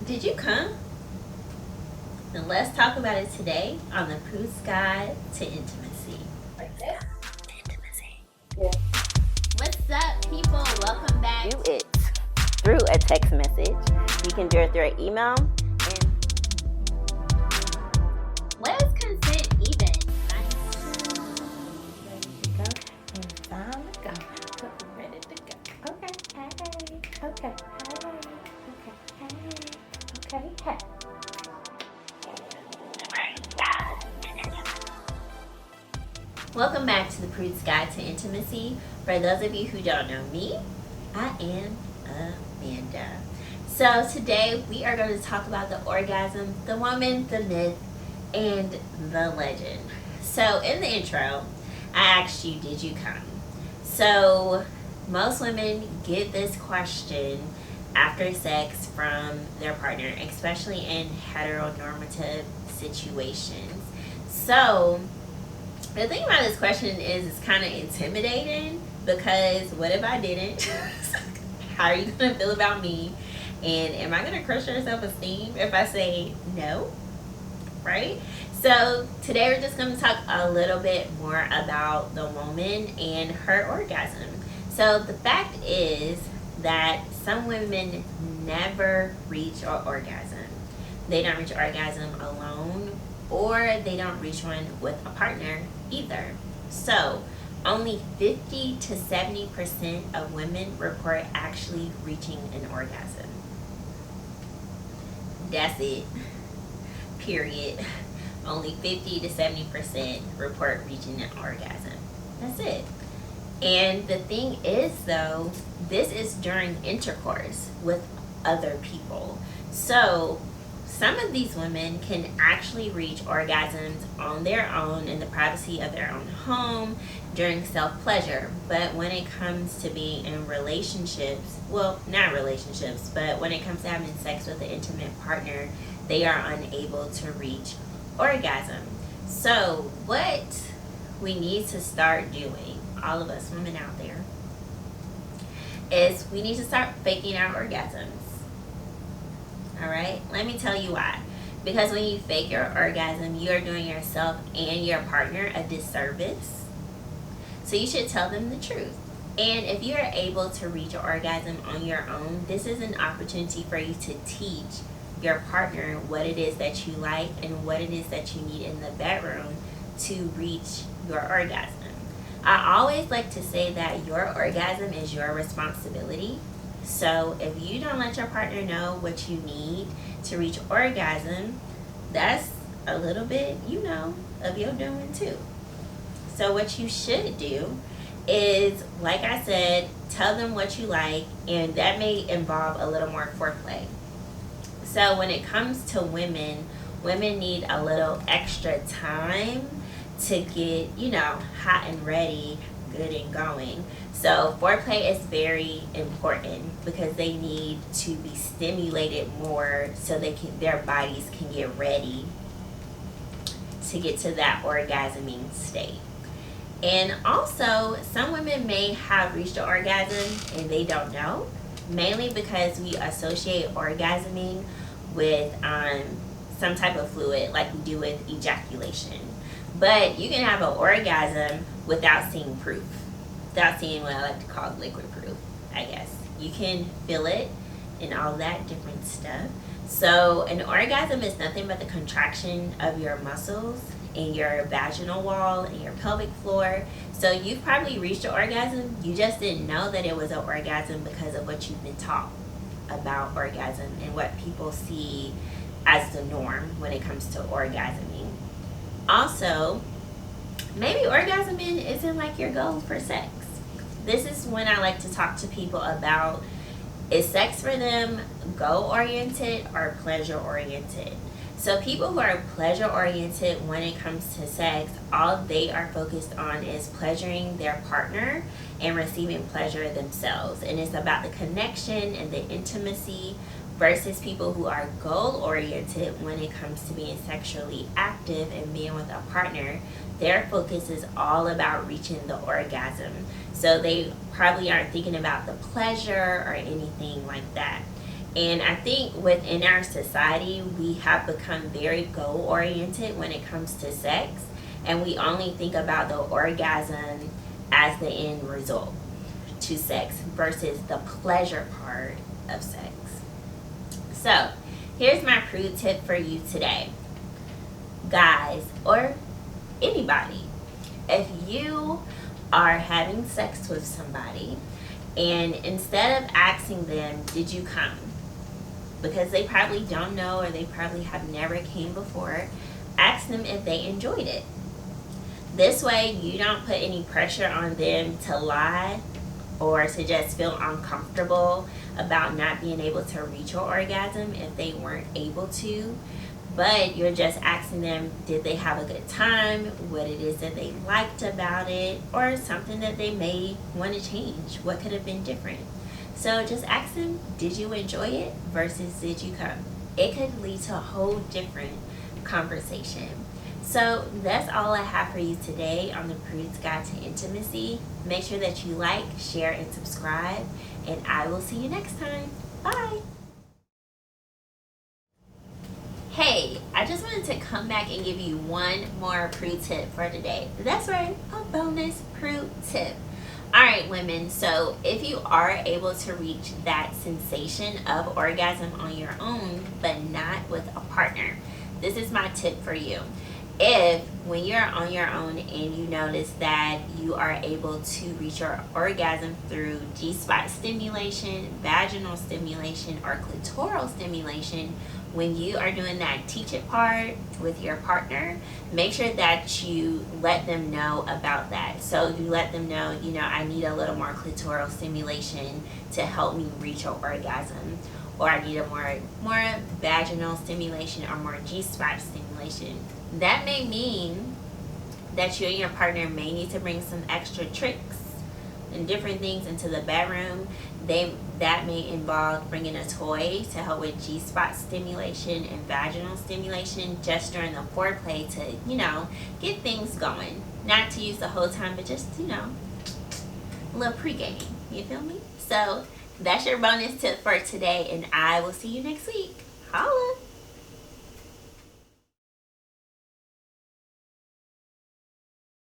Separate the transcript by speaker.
Speaker 1: Did you come? Then let's talk about it today on the Prude's Guide to Intimacy. Intimacy.
Speaker 2: Yeah.
Speaker 1: What's up, people? Welcome back.
Speaker 2: Do it through a text message. You can do it through an email. And
Speaker 1: what is consent even?
Speaker 2: Ready to go. Okay. Hey. Okay. Hey.
Speaker 1: Welcome back to the Prude's Guide to Intimacy. For those of you who don't know me, I am Amanda. So today we are going to talk about the orgasm, the woman, the myth, and the legend. So in the intro, I asked you, did you come? So most women get this question after sex from their partner, especially in heteronormative situations. So the thing about this question is it's kind of intimidating, because what if I didn't? How are you going to feel about me? And am I going to crush your self-esteem if I say no? Right? So today we're just going to talk a little bit more about the woman and her orgasm. So the fact is that some women never reach an orgasm. They don't reach orgasm alone, or they don't reach one with a partner either. So only 50 to 70% of women report actually reaching an orgasm. That's it. Period. Only 50 to 70% report reaching an orgasm. That's it. And the thing is, though, this is during intercourse with other people. So some of these women can actually reach orgasms on their own in the privacy of their own home during self-pleasure. But when it comes to being in relationships, well, not relationships, but when it comes to having sex with an intimate partner, they are unable to reach orgasm. So what we need to start doing, all of us women out there, is we need to start faking our orgasms. Alright, let me tell you why. Because when you fake your orgasm, you are doing yourself and your partner a disservice. So you should tell them the truth. And if you are able to reach an orgasm on your own, this is an opportunity for you to teach your partner what it is that you like and what it is that you need in the bedroom to reach your orgasm. I always like to say that your orgasm is your responsibility. So if you don't let your partner know what you need to reach orgasm, that's a little bit, of your doing too. So what you should do is, like I said, tell them what you like, and that may involve a little more foreplay. So when it comes to women need a little extra time to get, hot and ready, good and going. So foreplay is very important because they need to be stimulated more so their bodies can get ready to get to that orgasming state. And also, some women may have reached an orgasm and they don't know, mainly because we associate orgasming with some type of fluid like we do with ejaculation. But you can have an orgasm without seeing proof, without seeing what I like to call liquid proof, I guess. You can feel it and all that different stuff. So an orgasm is nothing but the contraction of your muscles in your vaginal wall and your pelvic floor. So you've probably reached an orgasm. You just didn't know that it was an orgasm because of what you've been taught about orgasm and what people see as the norm when it comes to orgasming. Also, maybe orgasming isn't like your goal for sex. This is when I like to talk to people about, is sex for them goal-oriented or pleasure-oriented? So people who are pleasure-oriented when it comes to sex, all they are focused on is pleasuring their partner and receiving pleasure themselves. And it's about the connection and the intimacy, versus people who are goal-oriented when it comes to being sexually active and being with a partner. Their focus is all about reaching the orgasm. So they probably aren't thinking about the pleasure or anything like that. And I think within our society, we have become very goal oriented when it comes to sex, and we only think about the orgasm as the end result to sex versus the pleasure part of sex. So, here's my prude tip for you today. Guys, or anybody, if you are having sex with somebody and instead of asking them, did you come? Because they probably don't know or they probably have never came before, ask them if they enjoyed it. This way you don't put any pressure on them to lie or to just feel uncomfortable about not being able to reach your orgasm if they weren't able to. But you're just asking them, did they have a good time, what it is that they liked about it, or something that they may want to change, what could have been different. So just ask them, did you enjoy it versus did you come? It could lead to a whole different conversation. So that's all I have for you today on the Prude's Guide to Intimacy. Make sure that you like, share, and subscribe, and I will see you next time. Bye. Hey, I just wanted to come back and give you one more prude tip for today. That's right, a bonus prude tip. Alright, women, so if you are able to reach that sensation of orgasm on your own, but not with a partner, this is my tip for you. If when you're on your own and you notice that you are able to reach your orgasm through G-spot stimulation, vaginal stimulation, or clitoral stimulation, when you are doing that teach it part with your partner, make sure that you let them know about that. So you let them know, I need a little more clitoral stimulation to help me reach your orgasm, or I need a more vaginal stimulation or more G-spot stimulation. That may mean that you and your partner may need to bring some extra tricks and different things into the bedroom. That may involve bringing a toy to help with G-spot stimulation and vaginal stimulation just during the foreplay to, get things going. Not to use the whole time, but just, a little pre-gaming. You feel me? So that's your bonus tip for today, and I will see you next week. Holla!